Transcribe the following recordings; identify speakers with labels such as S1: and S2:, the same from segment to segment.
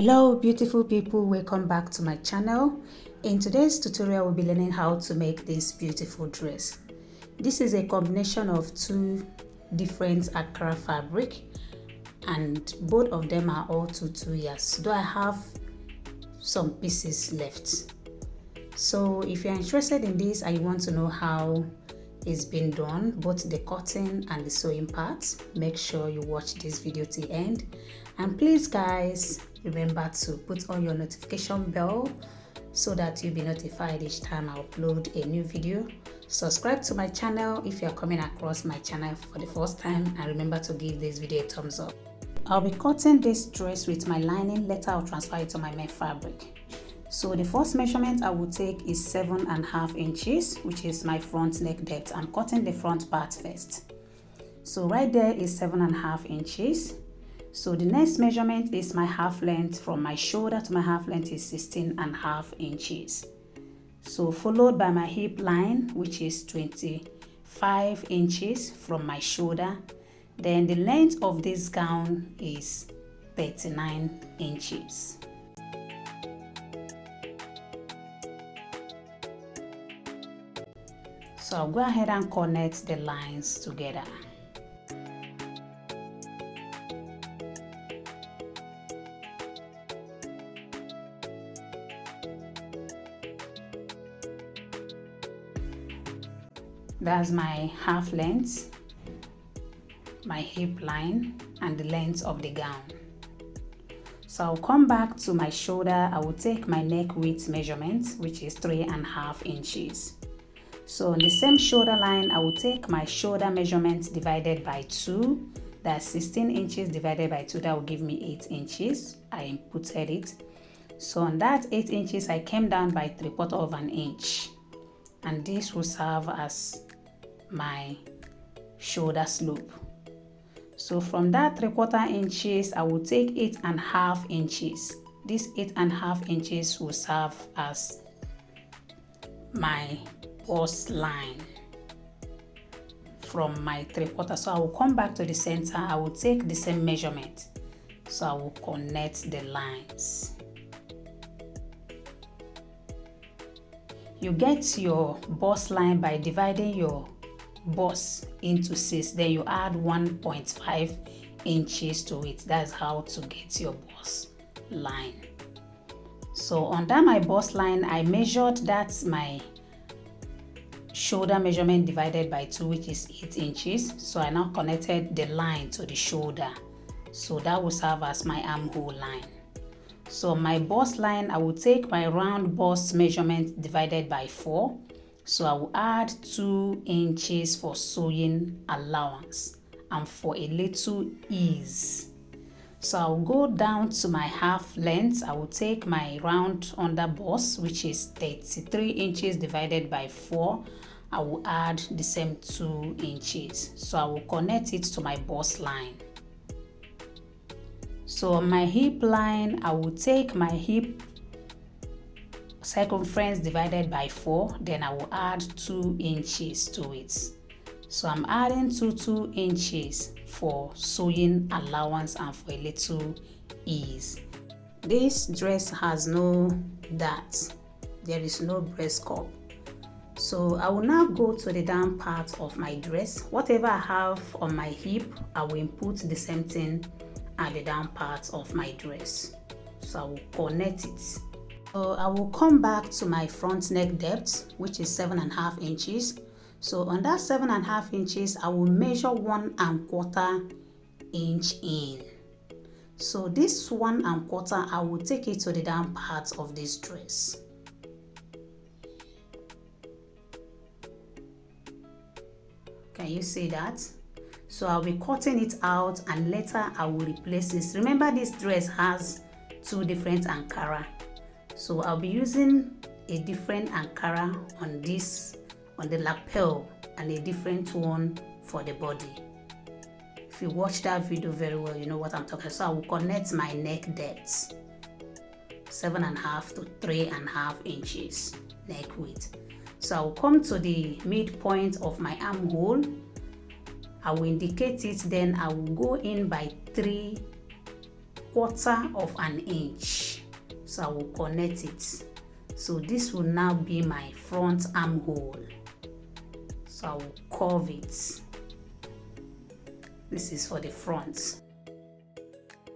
S1: Hello beautiful people, welcome back to my channel. In today's tutorial we'll be learning how to make this beautiful dress. This is a combination of two different Accra fabric and both of them are all 2 yards, though I have some pieces left. So if you're interested in this and you want to know how it's been done, both the cutting and the sewing parts, make sure you watch this video till the end. And please guys, remember to put on your notification bell so that you'll be notified each time I upload a new video. Subscribe to my channel if you're coming across my channel for the first time, and remember to give this video a thumbs up. I'll be cutting this dress with my lining, later I'll transfer it to my main fabric. So the first measurement I will take is 7.5 inches, which is my front neck depth. I'm cutting the front part first. So right there is 7.5 inches. So the next measurement is my half length. From my shoulder to my half length is 16.5 inches. So followed by my hip line, which is 25 inches from my shoulder. Then the length of this gown is 39 inches. So I'll go ahead and connect the lines together. That's my half length, my hip line, and the length of the gown. So I'll come back to my shoulder. I will take my neck width measurement, which is 3.5 inches. So on the same shoulder line, I will take my shoulder measurement divided by 2. That's 16 inches divided by 2. That will give me 8 inches. I inputted it. So on that 8 inches, I came down by 3/4 of an inch. And this will serve as my shoulder slope. So from that 3/4 inches, I will take 8.5 inches. This 8.5 inches will serve as my bust line from my 3/4. So I will come back to the center. I will take the same measurement. So I will connect the lines. You get your bust line by dividing your bust into 6. Then you add 1.5 inches to it. That's how to get your bust line. So under my bust line, I measured that's my shoulder measurement divided by 2, which is 8 inches. So I now connected the line to the shoulder. So that will serve as my armhole line. So my bust line, I will take my round bust measurement divided by 4. So I will add 2 inches for sewing allowance and for a little ease. So I'll go down to my half length. I will take my round under bust, which is 33 inches divided by 4. I will add the same 2 inches. So I will connect it to my bust line. So on my hip line, I will take my hip circumference divided by 4. Then I will add 2 inches to it. So I'm adding 2 inches for sewing allowance and for a little ease. This dress has no dart. There is no breast cup. So I will now go to the down part of my dress. Whatever I have on my hip, I will input the same thing at the down part of my dress. So I will connect it. So I will come back to my front neck depth, which is 7.5 inches. So on that 7.5 inches, I will measure 1.25 inch in. So this 1.25, I will take it to the down part of this dress. Can you see that? So I'll be cutting it out and later I will replace this. Remember, this dress has 2 different Ankara. So I'll be using a different Ankara on this, on the lapel, and a different one for the body. If you watch that video very well, you know what I'm talking about. So I will connect my neck depth, 7.5 to 3.5 inches neck width. So I will come to the midpoint of my armhole. I will indicate it, then I will go in by 3 1/4 of an inch. So I will connect it. So this will now be my front armhole. So I will curve it. This is for the front.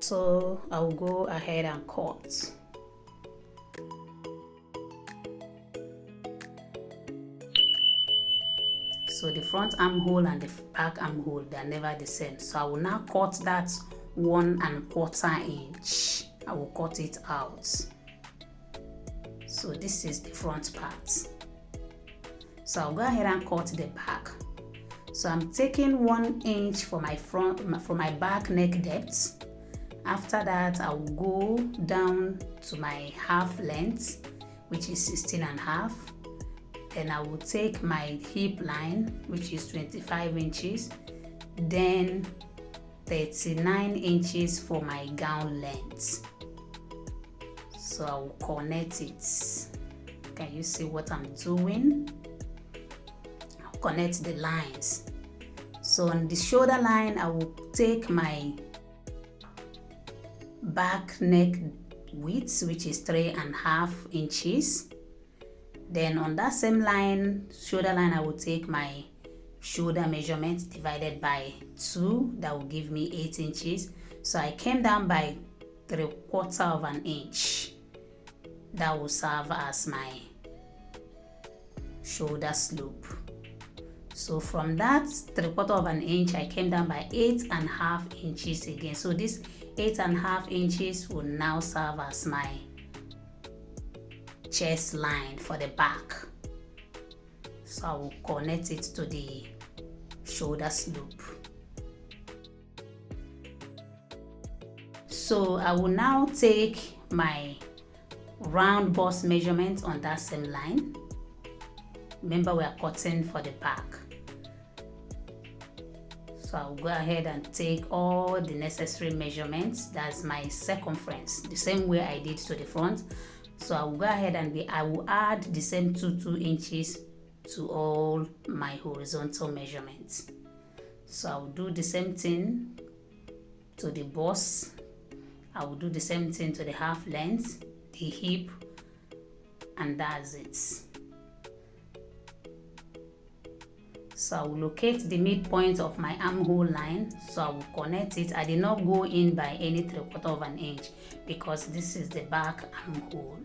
S1: So I will go ahead and cut. So the front armhole and the back armhole, they are never the same. So I will now cut that 1/4 inch. I will cut it out. So this is the front part. So I'll go ahead and cut the back. So I'm taking 1 inch for my back neck depth. After that, I will go down to my half length, which is 16.5. Then I will take my hip line, which is 25 inches. Then 39 inches for my gown length. So I will connect it. Can you see what I'm doing? I'll connect the lines. So on the shoulder line, I will take my back neck width, which is 3.5 inches. Then on that same line, shoulder line, I will take my shoulder measurement divided by 2. That will give me 8 inches. So I came down by 3/4 of an inch. That will serve as my shoulder slope. So from that 3/4 of an inch, I came down by 8.5 inches again. So this 8.5 inches will now serve as my chest line for the back. So I will connect it to the shoulder slope. So I will now take my round bust measurement on that same line. Remember, we are cutting for the back. So I'll go ahead and take all the necessary measurements. That's my circumference, the same way I did to the front. So I will go ahead and I will add the same 2 inches to all my horizontal measurements. So I will do the same thing to the bust. I will do the same thing to the half length, the hip, and that's it. So I will locate the midpoint of my armhole line. So I will connect it. I did not go in by any 3/4 of an inch because this is the back armhole.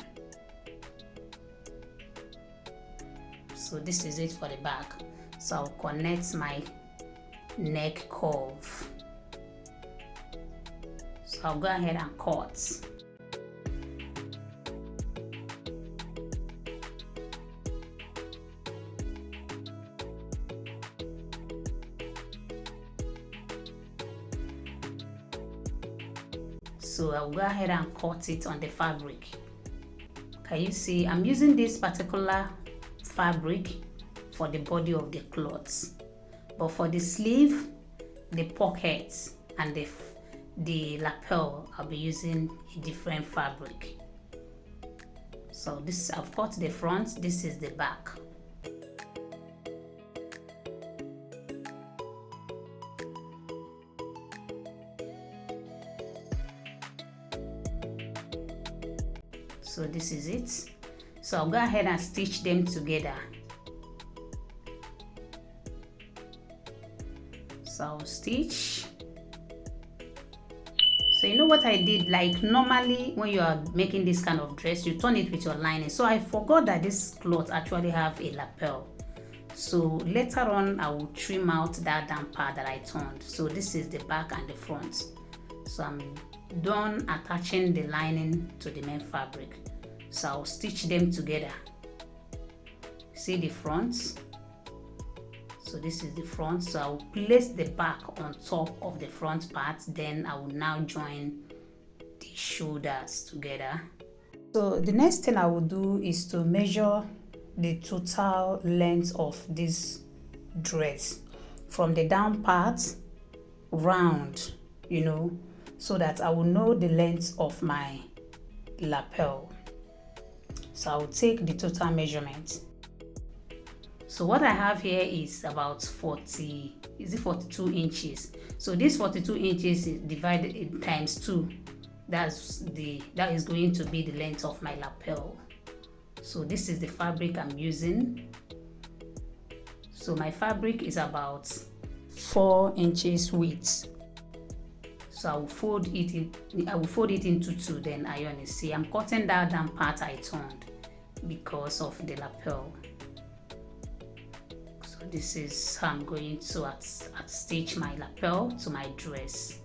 S1: So this is it for the back. So I'll connect my neck curve. So I'll go ahead and cut. So I'll go ahead and cut it on the fabric. Can you see? I'm using this particular fabric for the body of the clothes, but for the sleeve, the pockets, and the lapel, I'll be using a different fabric. So this, I've cut the front, this is the back. So this is it. So I'll go ahead and stitch them together. So I'll stitch. So you know what I did? Like normally when you are making this kind of dress, you turn it with your lining. So I forgot that this cloth actually have a lapel. So later on I will trim out that down part that I turned. So this is the back and the front. So I'm done attaching the lining to the main fabric. So I'll stitch them together. See the front? So this is the front. So I'll place the back on top of the front part. Then I will now join the shoulders together. So the next thing I will do is to measure the total length of this dress from the down part round, you know, so that I will know the length of my lapel. So I will take the total measurement. So what I have here is about 42 inches. So this 42 inches is divided in times 2. that is going to be the length of my lapel. So this is the fabric I'm using. So my fabric is about 4 inches width. So I will fold it into 2, then iron it. See, I'm cutting that down part I turned because of the lapel. So this is how I'm going to stitch my lapel to my dress,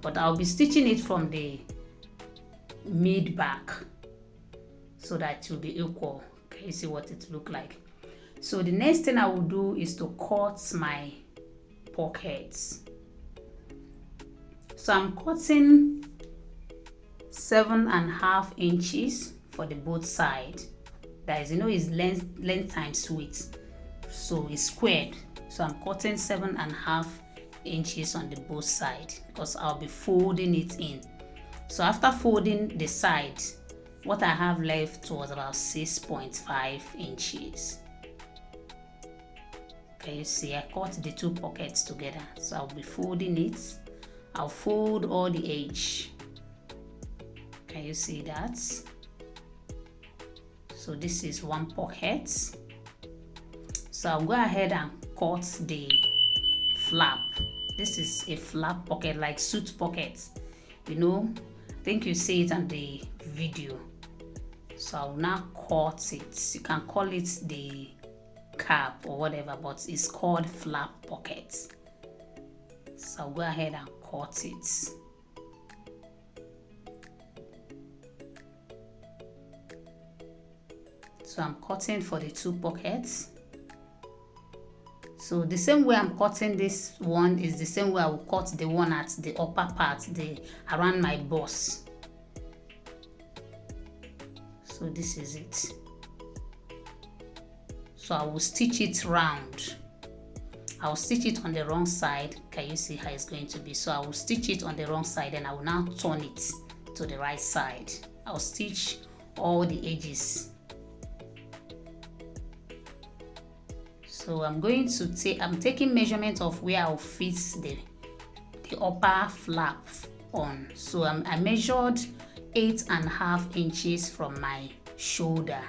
S1: but I'll be stitching it from the mid back so that it will be equal. Okay, you see what it look like. So the next thing I will do is to cut my pockets. So I'm cutting 7.5 inches for the both side. That is, it's length times width, so it's squared. So I'm cutting 7.5 inches on the both side because I'll be folding it in. So after folding the side, what I have left was about 6.5 inches. Okay, you see, I cut the 2 pockets together. So I'll be folding it. I'll fold all the edge. Can you see that? So this is 1 pocket. So I'll go ahead and cut the flap. This is a flap pocket, like suit pocket. I think you see it on the video. So I'll now cut it. You can call it the cap or whatever, but it's called flap pocket. So I'll go ahead and cut it. So I'm cutting for the 2 pockets. So the same way I'm cutting this one is the same way I will cut the one at the upper part, around my bust. So this is it. So I will stitch it round. I'll stitch it on the wrong side. Can you see how it's going to be? So I will stitch it on the wrong side and I will now turn it to the right side. I'll stitch all the edges. So I'm taking measurement of where I'll fit the upper flap on. So I measured 8.5 inches from my shoulder.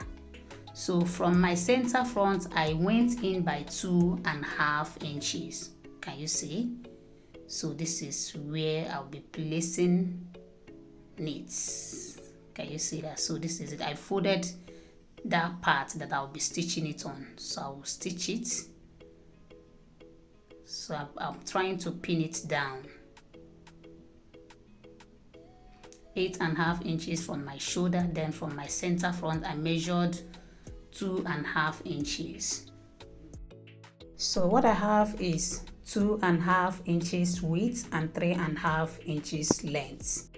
S1: So from my center front, I went in by 2.5 inches. Can you see? So this is where I'll be placing it. Can you see that? So this is it. I folded that part that I'll be stitching it on. So I will stitch it. So I'm trying to pin it down. 8.5 inches from my shoulder. Then from my center front, I measured 2.5 inches. So what I have is 2.5 inches width and 3.5 inches length.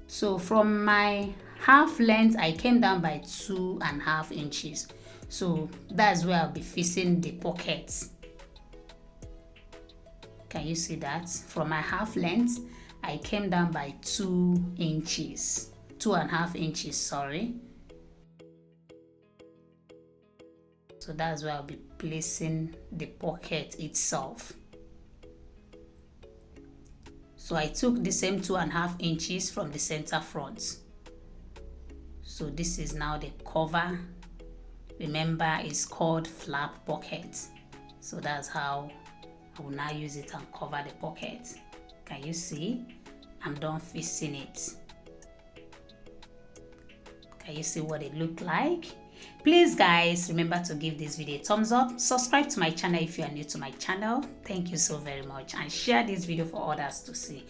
S1: So from my half length, I came down by 2.5 inches. So that's where I'll be fixing the pockets. Can you see that? From my half length, I came down by 2 inches. 2.5 inches, sorry. So that's where I'll be placing the pocket itself. So I took the same 2.5 inches from the center front. So this is now the cover. Remember, it's called flap pocket. So that's how I will now use it and cover the pocket. Can you see? I'm done fixing it. Can you see what it looked like? Please guys, remember to give this video a thumbs up, subscribe to my channel if you are new to my channel. Thank you so very much, and share this video for others to see.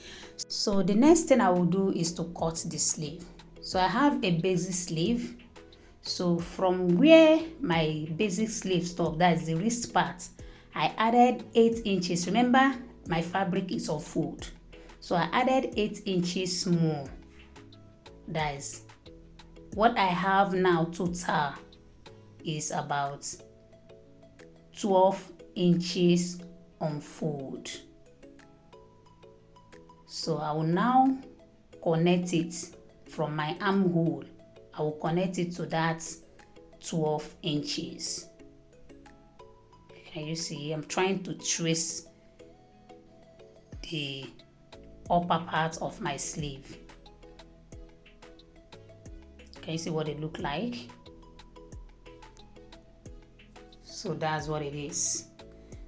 S1: So the next thing I will do is to cut the sleeve. So I have a basic sleeve. So from where my basic sleeve stops, that is the wrist part, I added 8 inches. Remember, my fabric is on fold. So I added 8 inches more. That is what I have now total is about 12 inches on fold. So I will now connect it from my armhole I will connect it to that 12 inches. Can you see? I'm trying to trace the upper part of my sleeve. Can you see what it look like? So that's what it is.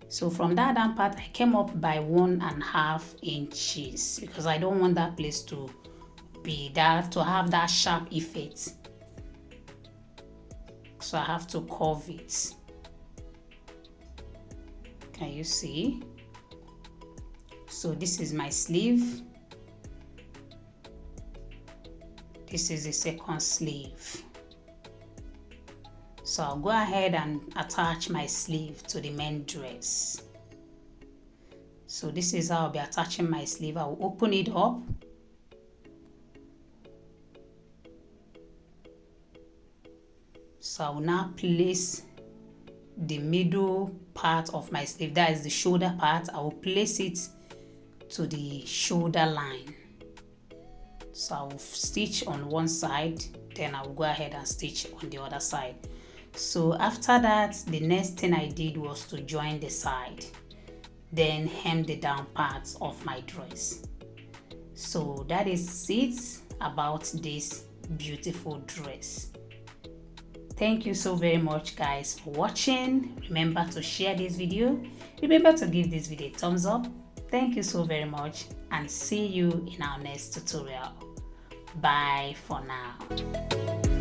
S1: So from that down part, I came up by 1.5 inches because I don't want that place to be that, to have that sharp effect. So I have to curve it. Can you see? So this is my sleeve. This is the second sleeve. So I'll go ahead and attach my sleeve to the main dress. So this is how I'll be attaching my sleeve. I will open it up. So I will now place the middle part of my sleeve, that is the shoulder part. I will place it to the shoulder line. So I will stitch on one side, then I will go ahead and stitch on the other side. So after that, the next thing I did was to join the side, then hem the down parts of my dress. So that is it about this beautiful dress. Thank you so very much guys for watching. Remember to share this video. Remember to give this video a thumbs up. Thank you so very much and see you in our next tutorial. Bye for now.